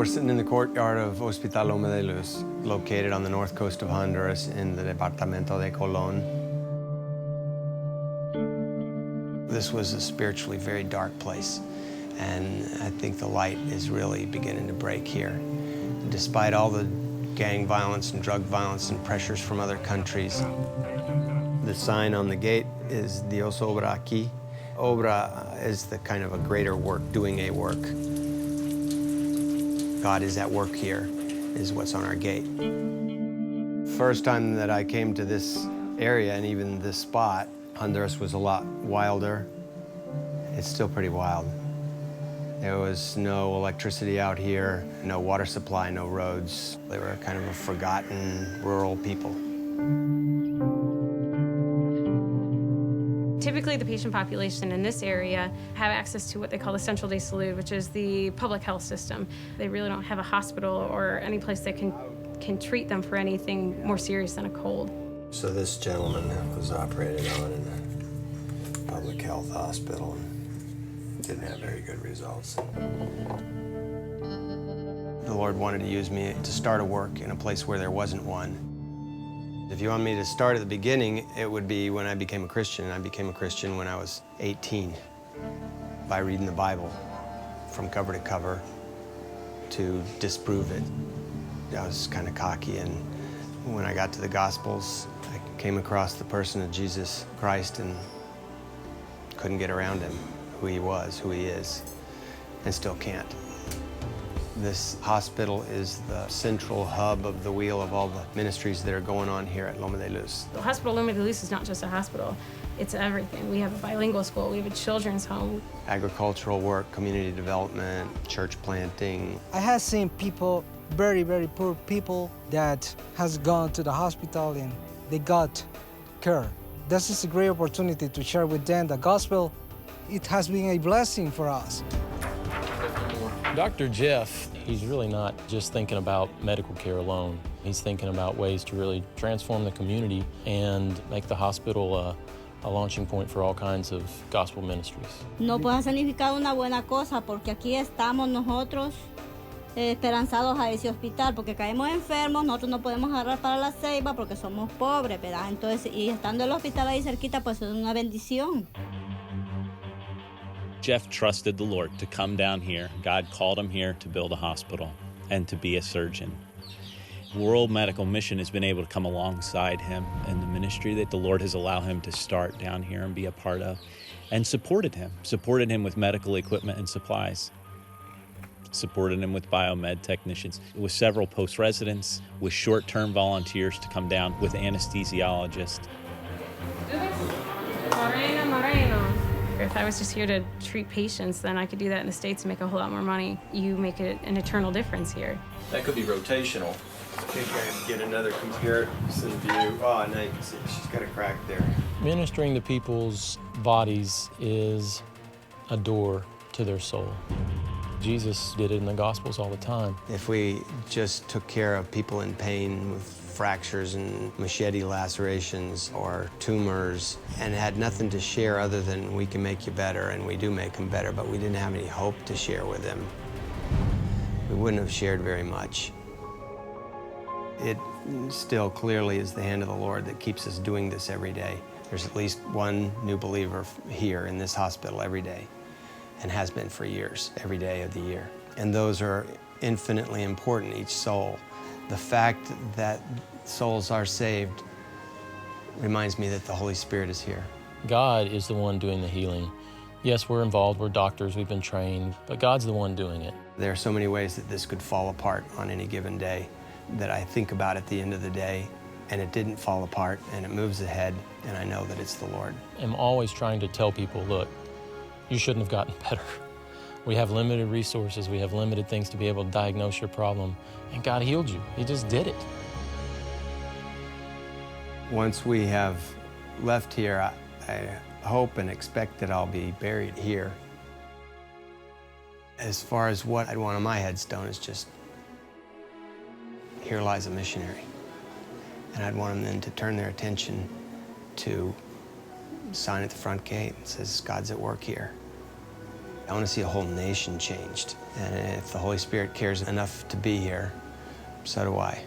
We're sitting in the courtyard of Hospital Loma de Luz, located on the north coast of Honduras in the Departamento de Colón. This was a spiritually very dark place, and I think the light is really beginning to break here. Despite all the gang violence and drug violence and pressures from other countries, the sign on the gate is Dios obra aquí. Obra is the kind of a greater work, doing a work. God is at work here, is what's on our gate. First time that I came to this area and even this spot, Honduras was a lot wilder. It's still pretty wild. There was no electricity out here, no water supply, no roads. They were kind of a forgotten rural people. Typically, the patient population in this area have access to what they call the Central de Salud, which is the public health system. They really don't have a hospital or any place that can treat them for anything more serious than a cold. So this gentleman was operated on in a public health hospital and didn't have very good results. The Lord wanted to use me to start a work in a place where there wasn't one. If you want me to start at the beginning, it would be when I became a Christian. I became a Christian when I was 18 by reading the Bible from cover to cover to disprove it. I was kind of cocky, and when I got to the Gospels, I came across the person of Jesus Christ and couldn't get around him, who he was, who he is, and still can't. This hospital is the central hub of the wheel of all the ministries that are going on here at Loma de Luz. The Hospital Loma de Luz is not just a hospital, it's everything. We have a bilingual school, we have a children's home. Agricultural work, community development, church planting. I have seen people, very, very poor people that has gone to the hospital and they got care. This is a great opportunity to share with them the gospel. It has been a blessing for us. Dr. Jeff, he's really not just thinking about medical care alone. He's thinking about ways to really transform the community and make the hospital a launching point for all kinds of gospel ministries. No puede ha significado una buena cosa porque aquí estamos nosotros esperanzados a ese hospital porque caemos enfermos, nosotros no podemos agarrar para la ceiba porque somos pobres, ¿verdad? Entonces, y estando el hospital ahí cerquita, pues es una bendición. Jeff trusted the Lord to come down here. God called him here to build a hospital and to be a surgeon. World Medical Mission has been able to come alongside him in the ministry that the Lord has allowed him to start down here and be a part of, and supported him with medical equipment and supplies, supported him with biomed technicians, with several post-residents, with short-term volunteers to come down, with anesthesiologists. If I was just here to treat patients, then I could do that in the States and make a whole lot more money. You make an eternal difference here. That could be rotational. I think I get another comparison view. Oh, now you can see she's got a crack there. Ministering to people's bodies is a door to their soul. Jesus did it in the Gospels all the time. If we just took care of people in pain with fractures and machete lacerations or tumors and had nothing to share other than we can make you better, and we do make them better, but we didn't have any hope to share with them, we wouldn't have shared very much. It still clearly is the hand of the Lord that keeps us doing this every day. There's at least one new believer here in this hospital every day, and has been for years, every day of the year. And those are infinitely important, each soul. The fact that souls are saved reminds me that the Holy Spirit is here. God is the one doing the healing. Yes, we're involved, we're doctors, we've been trained, but God's the one doing it. There are so many ways that this could fall apart on any given day that I think about at the end of the day, and it didn't fall apart, and it moves ahead, and I know that it's the Lord. I'm always trying to tell people, look, you shouldn't have gotten better. We have limited resources, we have limited things to be able to diagnose your problem, and God healed you. He just did it. Once we have left here, I hope and expect that I'll be buried here. As far as what I'd want on my headstone is just, here lies a missionary. And I'd want them then to turn their attention to a sign at the front gate that says, God's at work here. I want to see a whole nation changed. And if the Holy Spirit cares enough to be here, so do I.